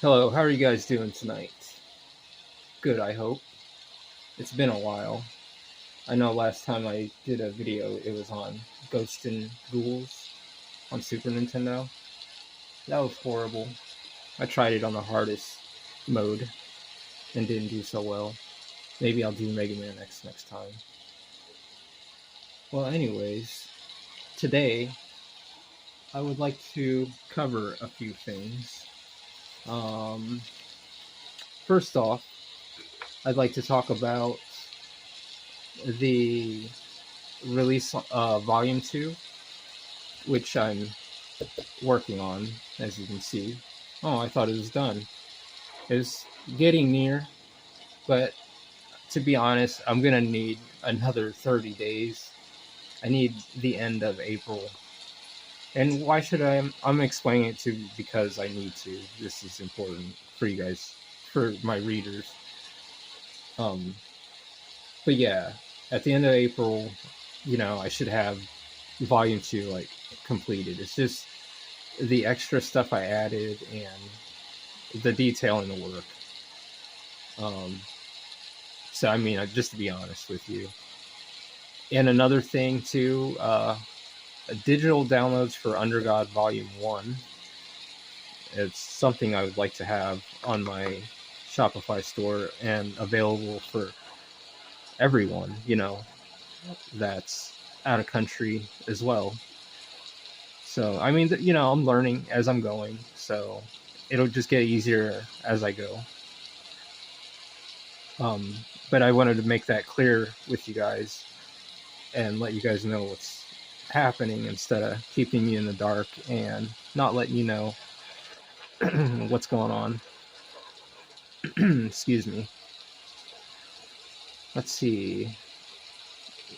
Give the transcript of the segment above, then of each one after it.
Hello, how are you guys doing tonight? Good, I hope. It's been a while. I know last time I did a video, it was on Ghosts and Ghouls on Super Nintendo. That was horrible. I tried it on the hardest mode and didn't do so well. Maybe I'll do Mega Man X next time. Well, anyways, today I would like to cover a few things. Um, First off, I'd like to talk about the release volume 2, which I'm working on, as you can see. Oh, I thought it was done. It's getting near, but to be honest, I'm gonna need another 30 days. I need the end of April. And why should I'm explaining it to because I need to. This is important for you guys, for my readers. But yeah, at the end of April, I should have volume 2 like completed. It's just the extra stuff I added and the detail in the work. So I mean, just to be honest with you. And another thing too, digital downloads for Under God Volume 1. It's something I would like to have on my Shopify store and available for everyone, that's out of country as well. So, I mean, I'm learning as I'm going, so it'll just get easier as I go. But I wanted to make that clear with you guys and let you guys know what's happening instead of keeping you in the dark and not letting you know what's going on. Excuse me. Let's see.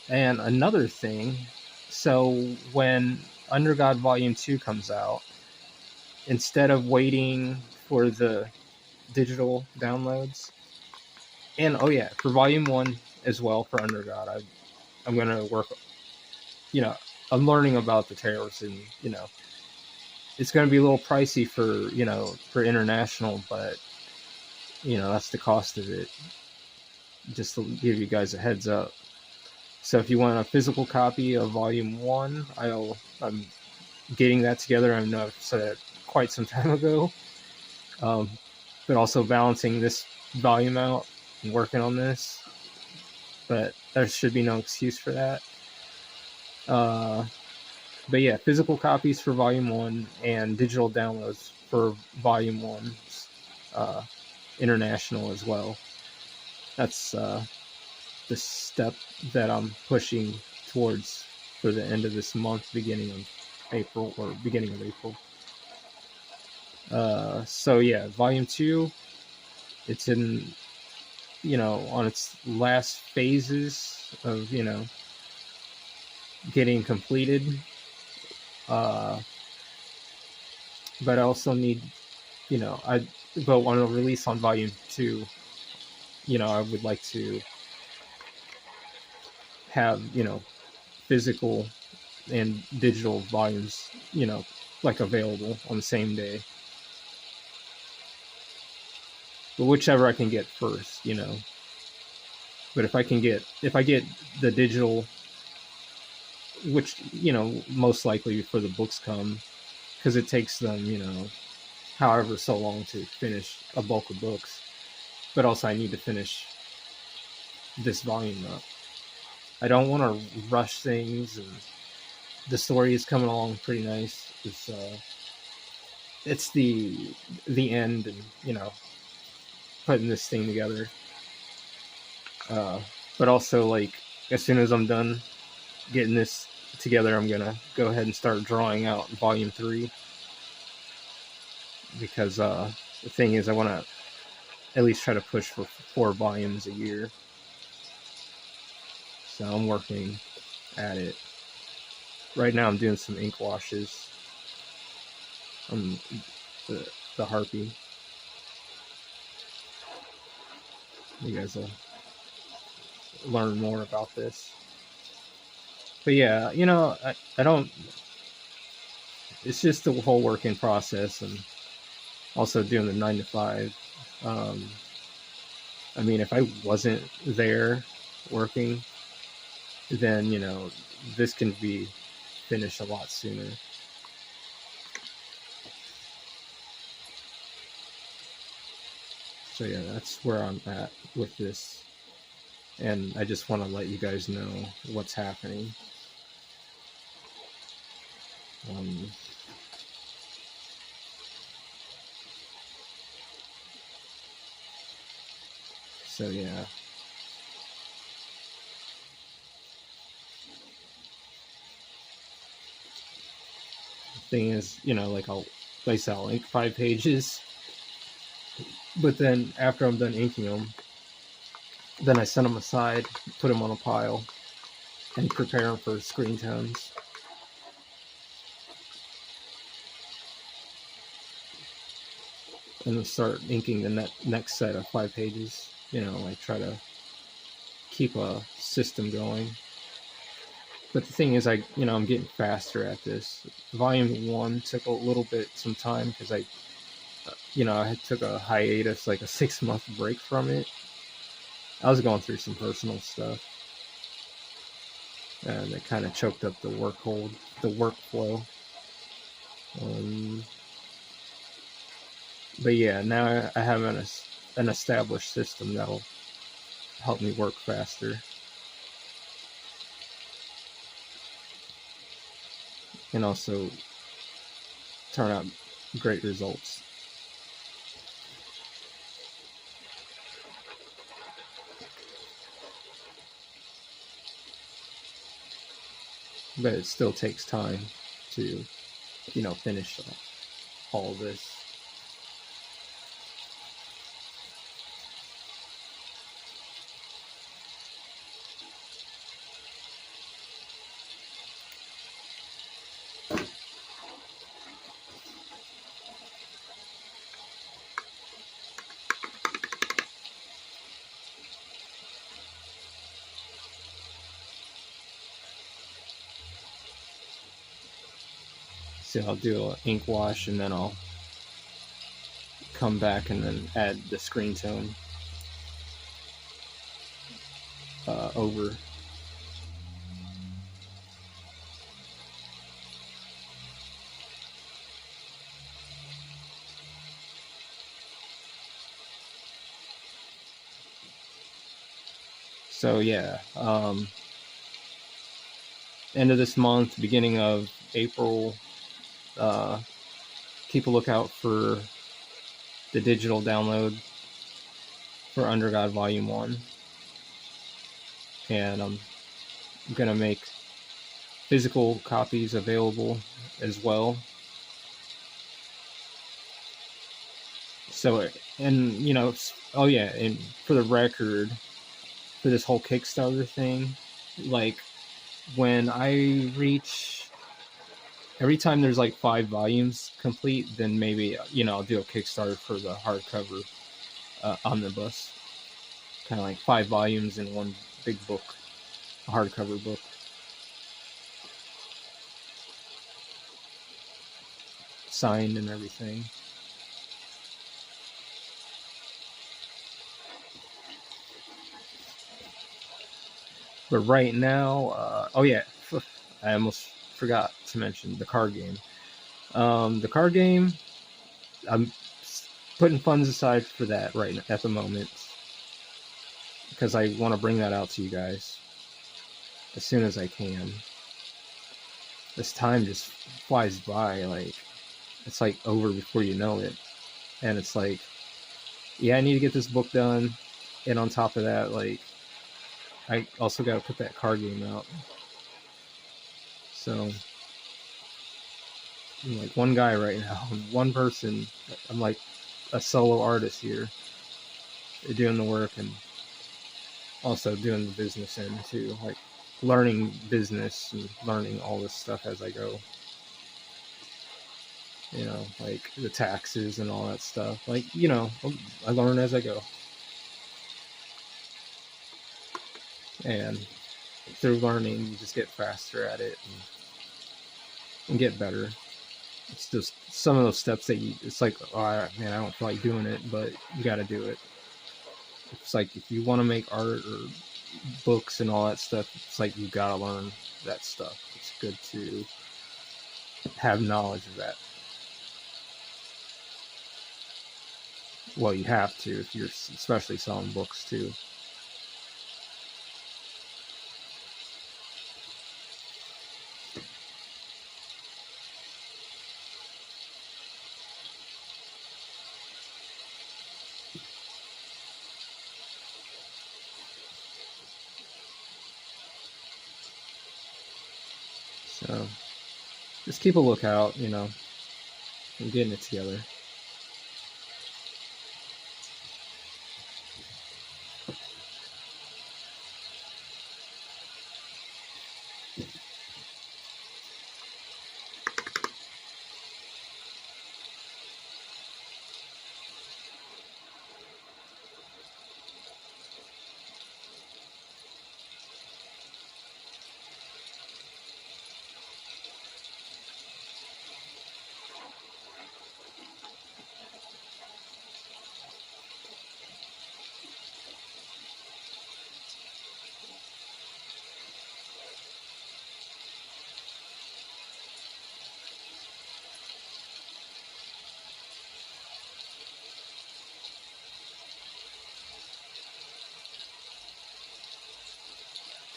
And another thing, so when Under God Volume 2 comes out, instead of waiting for the digital downloads, and oh yeah, for Volume 1 as well for Under God, I'm going to work, I'm learning about the terrorists and, it's going to be a little pricey for international, but, that's the cost of it. Just to give you guys a heads up. So if you want a physical copy of Volume 1, I'm getting that together. I know I've said it quite some time ago. But also balancing this volume out and working on this. But there should be no excuse for that. But yeah, physical copies for Volume 1 and digital downloads for Volume 1's international as well. That's the step that I'm pushing towards for the end of this month, beginning of April. So yeah, Volume 2, it's in, on its last phases of, getting completed. But I also need, but on a release on Volume 2, I would like to have, physical and digital volumes, like available on the same day. But whichever I can get first, But if I get the digital, which, most likely before the books come, because it takes them, however so long to finish a bulk of books. But also I need to finish this volume up. I don't want to rush things, and the story is coming along pretty nice. It's the end, and putting this thing together. But also, like, as soon as I'm done getting this together, I'm gonna go ahead and start drawing out Volume 3, because the thing is, I want to at least try to push for 4 volumes a year. So I'm working at it. Right now I'm doing some ink washes on the Harpy. You guys will learn more about this. But yeah, I don't, it's just the whole working process, and also doing the 9 to 5. I mean, if I wasn't there working, then, you know, this can be finished a lot sooner. So yeah, that's where I'm at with this. And I just want to let you guys know what's happening. So yeah. The thing is, you know, like I'll ink 5 pages, but then after I'm done inking them, then I set them aside, put them on a pile, and prepare them for screen tones. And then start inking the next set of 5 pages. You know, like try to keep a system going. But the thing is, I'm getting faster at this. Volume 1 took a little bit, some time, because I took a hiatus, like a 6-month break from it. I was going through some personal stuff, and it kind of choked up the workflow. But yeah, now I have an established system that'll help me work faster. And also turn out great results. But it still takes time to, finish all this. So I'll do an ink wash, and then I'll come back and then add the screen tone over. So yeah, end of this month, beginning of April, keep a lookout for the digital download for Under God Volume 1. And I'm going to make physical copies available as well. So, and, oh yeah, and for the record, for this whole Kickstarter thing, like, when I reach, every time there's like 5 volumes complete, then maybe, I'll do a Kickstarter for the hardcover omnibus. Kind of like 5 volumes in one big book, a hardcover book. Signed and everything. But right now, oh yeah, I almost forgot to mention the card game. The card game, I'm putting funds aside for that right at the moment, because I want to bring that out to you guys as soon as I can. This time just flies by, like, it's like over before you know it. And it's like, yeah, I need to get this book done. And on top of that, like, I also got to put that card game out. So, I'm like one guy right now, one person. I'm like a solo artist here, doing the work and also doing the business end too, like learning business and learning all this stuff as I go. Like the taxes and all that stuff. Like, I learn as I go. And through learning, you just get faster at it and get better. it's just some of those steps that it's like, oh man, I don't feel like doing it, but you got to do it. It's like if you want to make art or books and all that stuff, it's like you got to learn that stuff. It's good to have knowledge of that. Well, you have to if you're especially selling books too. So just keep a lookout, I'm getting it together.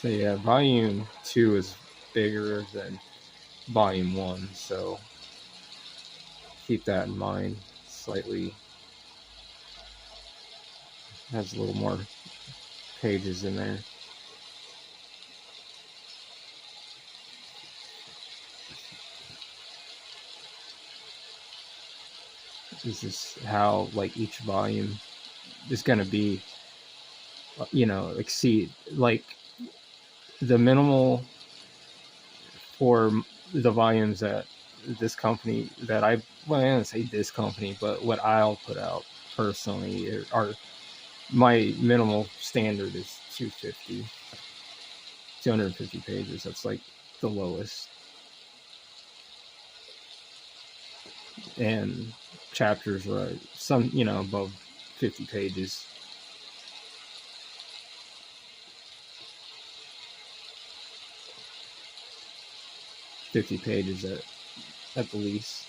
So yeah, volume 2 is bigger than volume 1, so keep that in mind. Slightly has a little more pages in there. This is how like each volume is going to be, exceed like the minimal for the volumes that this company that I don't say this company, but what I'll put out personally are my minimal standard is 250 pages. That's like the lowest. And chapters are some, above 50 pages. At the least.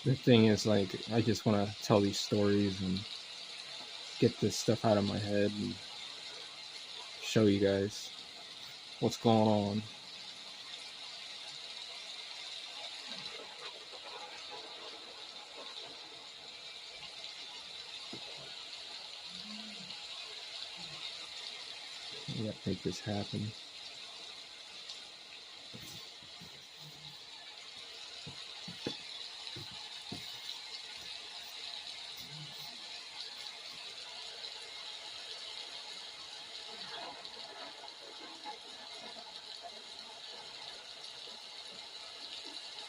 The thing is, like, I just want to tell these stories and get this stuff out of my head and show you guys what's going on. We got to make this happen.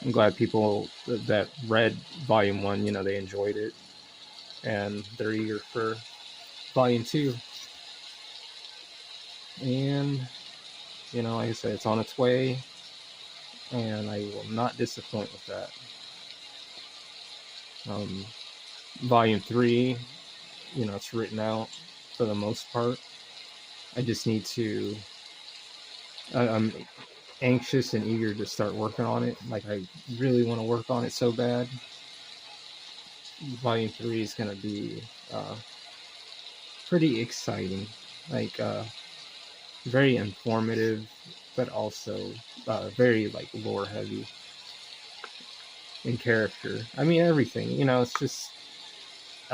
I'm glad people that read Volume 1, they enjoyed it. And they're eager for Volume 2. And, like I said, it's on its way. And I will not disappoint with that. Volume 3, it's written out for the most part. I just need to... I'm anxious and eager to start working on it. Like, I really want to work on it so bad. Volume 3 is going to be pretty exciting. Like, very informative, but also very, like, lore heavy in character. I mean, everything. It's just...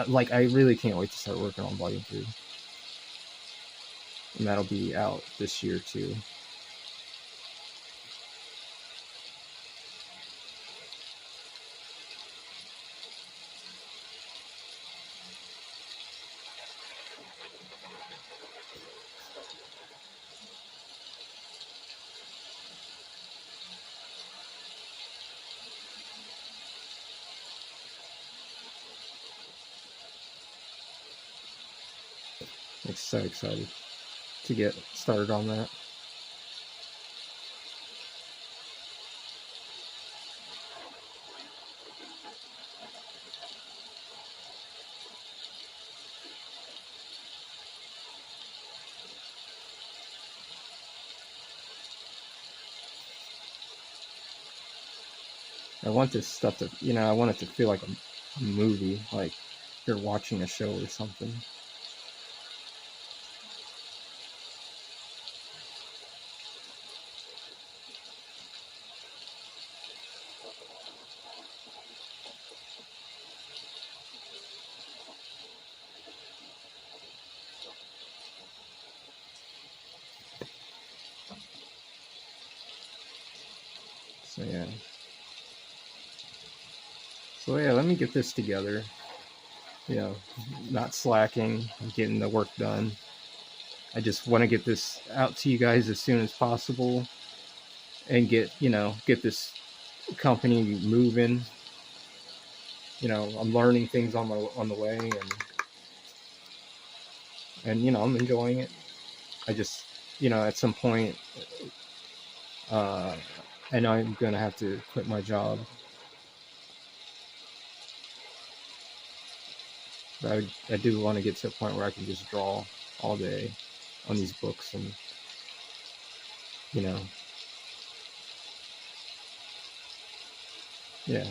like, I really can't wait to start working on Volume 3. And that'll be out this year, too. I'm so excited to get started on that. I want this stuff to, I want it to feel like a movie, like you're watching a show or something. So yeah. So yeah, let me get this together. Not slacking, getting the work done. I just want to get this out to you guys as soon as possible and get this company moving. I'm learning things on the way, and I'm enjoying it. I just at some point I know I'm gonna have to quit my job, but I do want to get to a point where I can just draw all day on these books, and yeah.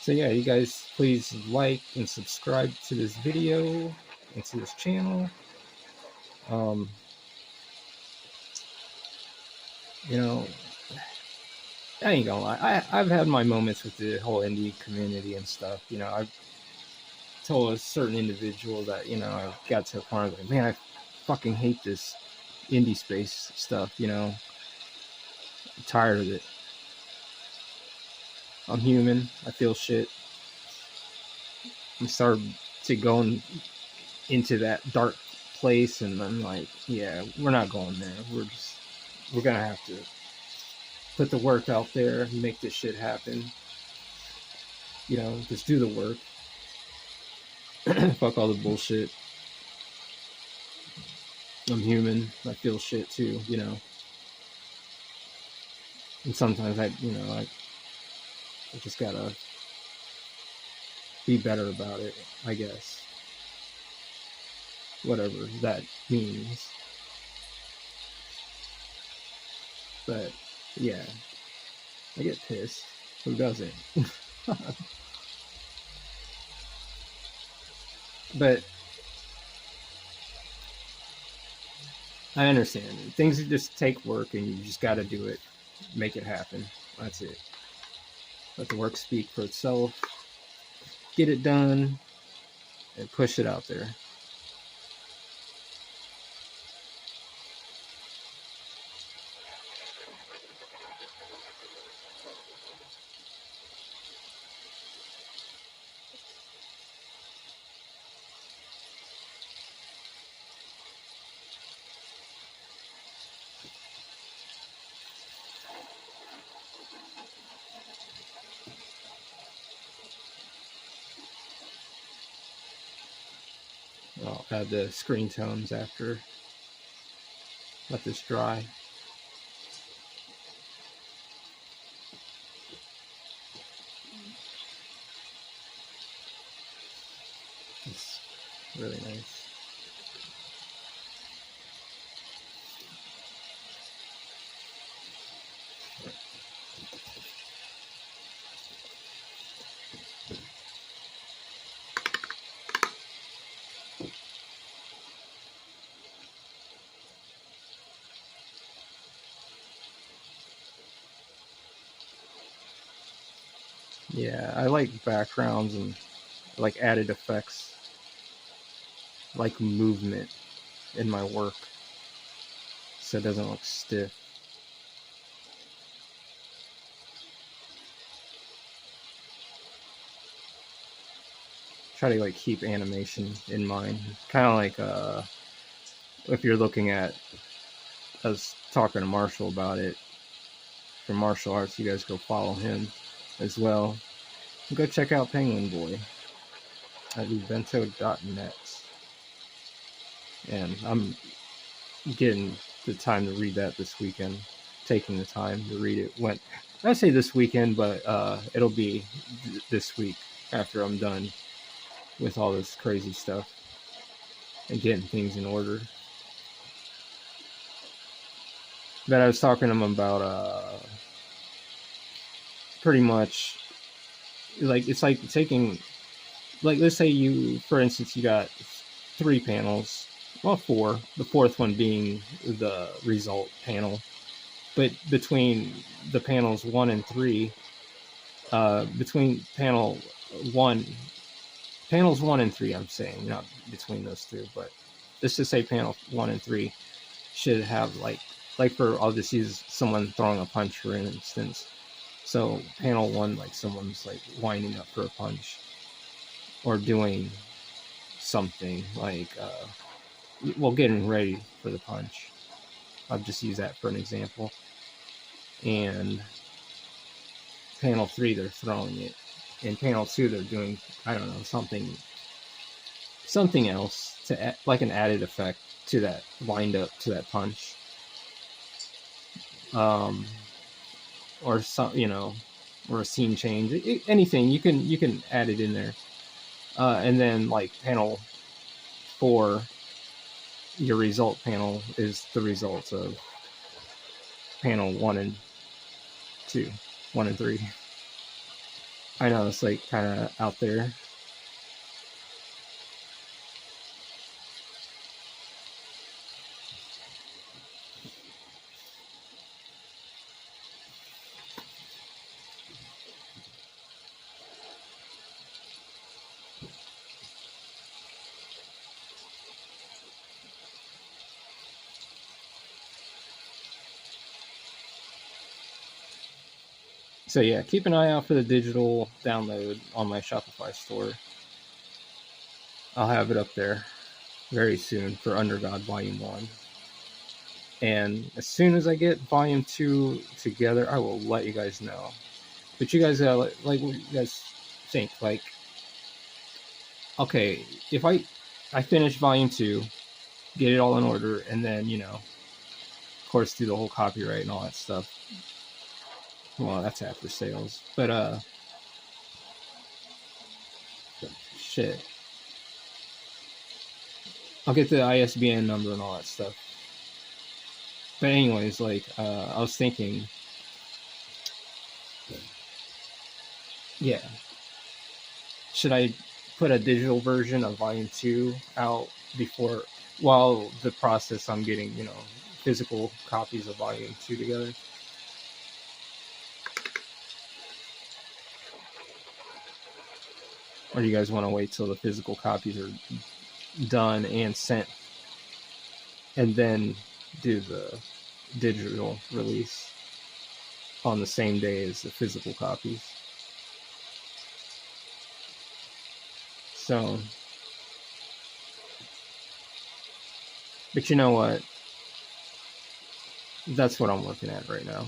So yeah, you guys please like and subscribe to this video and to this channel. Um, you know, I ain't gonna lie. I've had my moments with the whole indie community and stuff. I've told a certain individual that, I got to a point where I was like, man, I fucking hate this indie space stuff. I'm tired of it. I'm human. I feel shit. I'm starting to go into that dark place, and I'm like, yeah, we're not going there. We're gonna have to put the work out there and make this shit happen. Just do the work. Fuck all the bullshit. I'm human. I feel shit too, And sometimes I just gotta be better about it, I guess. Whatever that means. But yeah, I get pissed. Who doesn't? But I understand. Things just take work, and you just got to do it, make it happen. That's it. Let the work speak for itself. Get it done, and push it out there. I'll add the screen tones after. Let this dry. It's really nice. Yeah, I like backgrounds and like added effects, like movement in my work, so it doesn't look stiff. Try to like keep animation in mind, kind of like if you're looking at, I was talking to Marshall about it for martial arts. You guys go follow him as well. Go check out Penguin Boy at evento.net. And I'm getting the time to read that this weekend, taking the time to read it. When I say this weekend, but it'll be this week after I'm done with all this crazy stuff and getting things in order. But I was talking to him about pretty much like it's like taking, like, let's say you, for instance, you got 3 panels, well, 4, the 4th one being the result panel, but between the panels 1 and 3, between panels 1 and 3, I'm saying, not between those 2, but let's just say panel 1 and 3 should have like for, I'll just use someone throwing a punch for instance. So panel 1, like someone's like winding up for a punch or doing something like well, getting ready for the punch. I'll just use that for an example. And panel 3, they're throwing it. In panel 2, they're doing, I don't know, something else to add, like an added effect to that wind up, to that punch. Or some, you know, or a scene change. Anything you can add it in there. And then like panel 4, your result panel is the results of panel 1 and 2, 1 and 3. I know it's like kind of out there. So yeah, keep an eye out for the digital download on my Shopify store. I'll have it up there very soon for Under God Volume 1. And as soon as I get Volume 2 together, I will let you guys know. But you guys, like what you guys think? Like, okay, if I finish Volume 2, get it all in order, and then, you know, of course, do the whole copyright and all that stuff. Well, that's after sales. But, shit. I'll get the ISBN number and all that stuff. But anyways, like, I was thinking, yeah, should I put a digital version of Volume 2 out before, while the process I'm getting, you know, physical copies of Volume 2 together? Or do you guys want to wait till the physical copies are done and sent and then do the digital release on the same day as the physical copies? So, but you know what? That's what I'm looking at right now.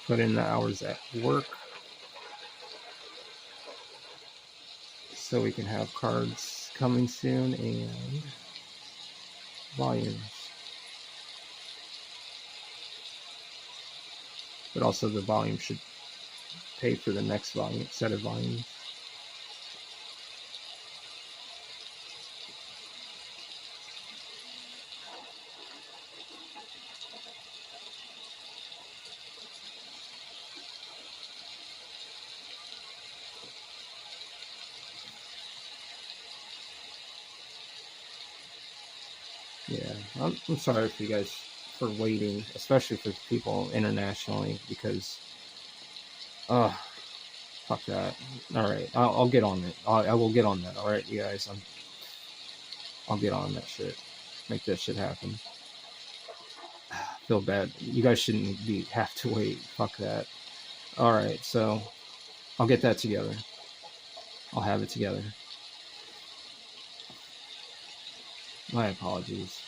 Put in the hours at work so we can have cards coming soon and volumes. But also the volume should pay for the next volume, set of volumes. Yeah, I'm sorry for you guys for waiting, especially for people internationally, because uh fuck that. All right, I'll get on it. I will get on that. All right, you guys, I'll get on that shit. Make that shit happen. Feel bad. You guys shouldn't be have to wait. Fuck that. All right, so I'll get that together. I'll have it together. My apologies.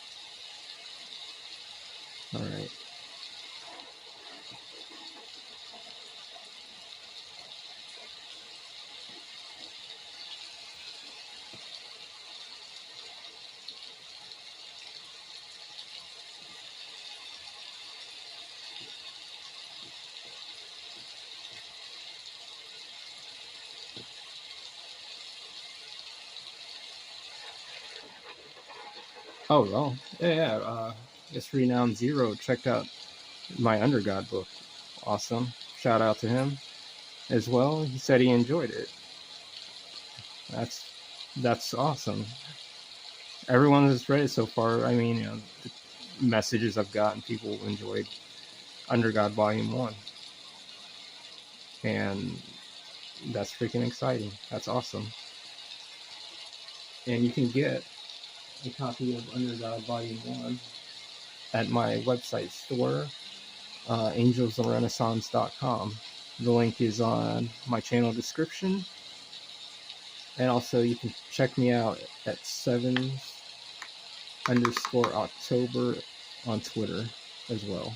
All right. Oh well, yeah. It's Renowned Zero checked out my Undergod book. Awesome. Shout out to him as well. He said he enjoyed it. That's that's awesome. Everyone has read it so far. I mean, the messages I've gotten, people enjoyed Undergod Volume One, and that's freaking exciting. That's awesome. And you can get a copy of Undergod Volume One at my website store, angelsofrenaissance.com. The link is on my channel description. And also, you can check me out at 7_October on Twitter as well.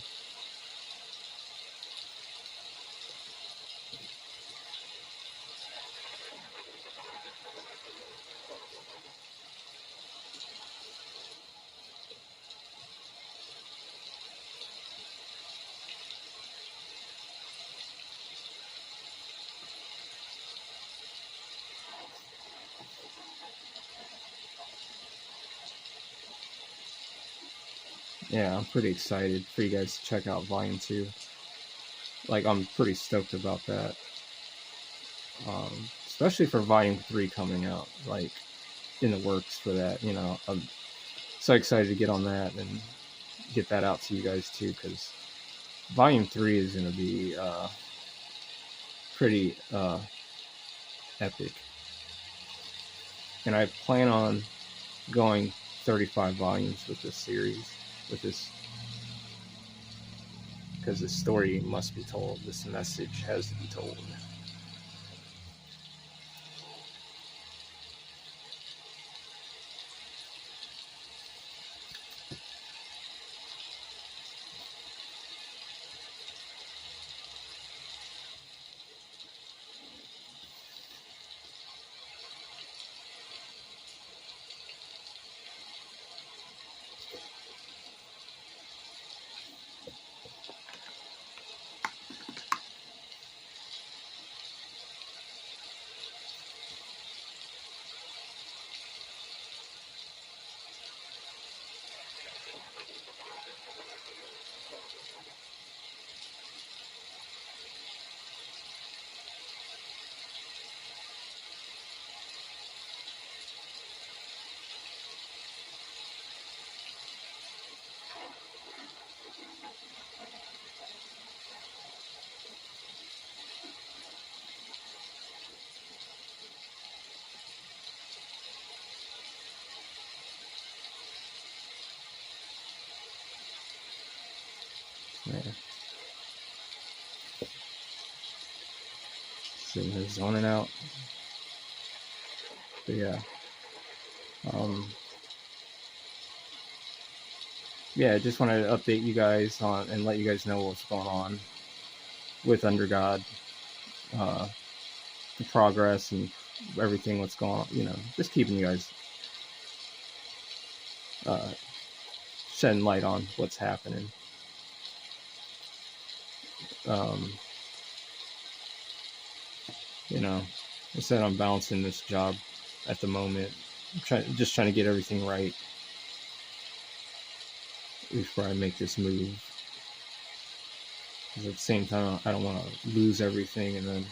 Yeah, I'm pretty excited for you guys to check out Volume 2. Like, I'm pretty stoked about that. Especially for Volume 3 coming out, like, in the works for that. I'm so excited to get on that and get that out to you guys too, because Volume 3 is going to be pretty epic. And I plan on going 35 volumes with this series, because this story must be told. This message has to be told. Yeah. Sitting here zoning out. But yeah. Yeah, I just wanted to update you guys on and let you guys know what's going on with Undergod, the progress and everything, what's going on. Just keeping you guys uh, shedding light on what's happening. Um, I said I'm balancing this job at the moment. Just trying to get everything right before I make this move. Because at the same time, I don't want to lose everything and then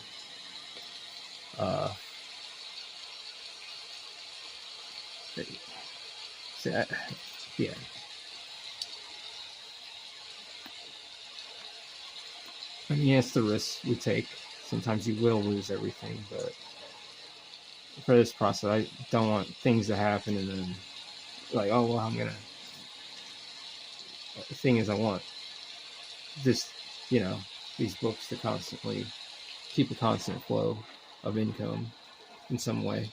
see, Yeah. I mean, it's the risk we take. Sometimes you will lose everything, but for this process, I don't want things to happen and then like, oh well, I'm gonna. The thing is, I want this, you know, these books to constantly keep a constant flow of income in some way.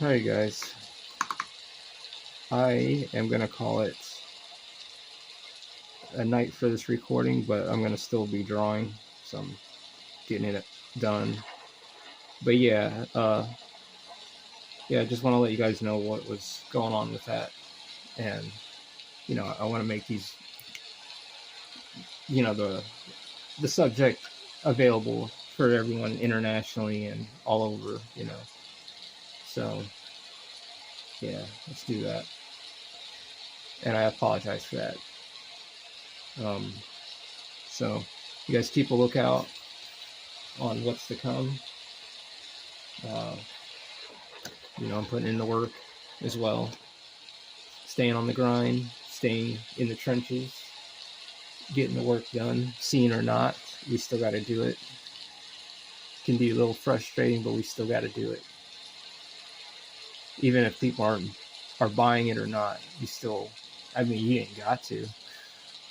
Alright, guys. I am gonna call it a night for this recording, but I'm gonna still be drawing, so I'm getting it done. But yeah, I just want to let you guys know what was going on with that, and you know, I want to make these, you know, the subject available for everyone internationally and all over, you know. So yeah, let's do that. And I apologize for that. Um, so you guys keep a lookout on what's to come. Uh, you know, I'm putting in the work as well, staying on the grind, staying in the trenches, getting the work done, seen or not. We still got to do it. Can be a little frustrating, but we still got to do it. Even if people are buying it or not, you still. I mean, you ain't got to,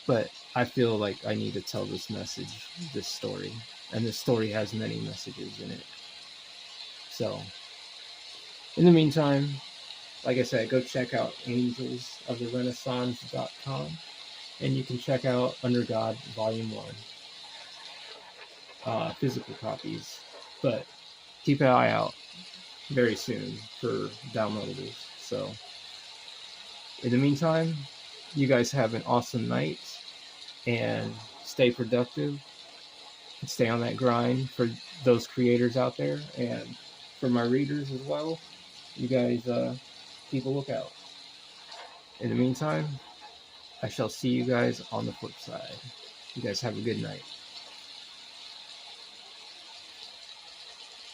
but I feel like I need to tell this message, this story, and this story has many messages in it. So, in the meantime, like I said, go check out angelsoftherenaissance.com, and you can check out Under God Volume 1, physical copies. But keep an eye out very soon for downloadables. So, in the meantime, you guys have an awesome night and stay productive and stay on that grind for those creators out there and for my readers as well. You guys keep a lookout. In the meantime, I shall see you guys on the flip side. You guys have a good night.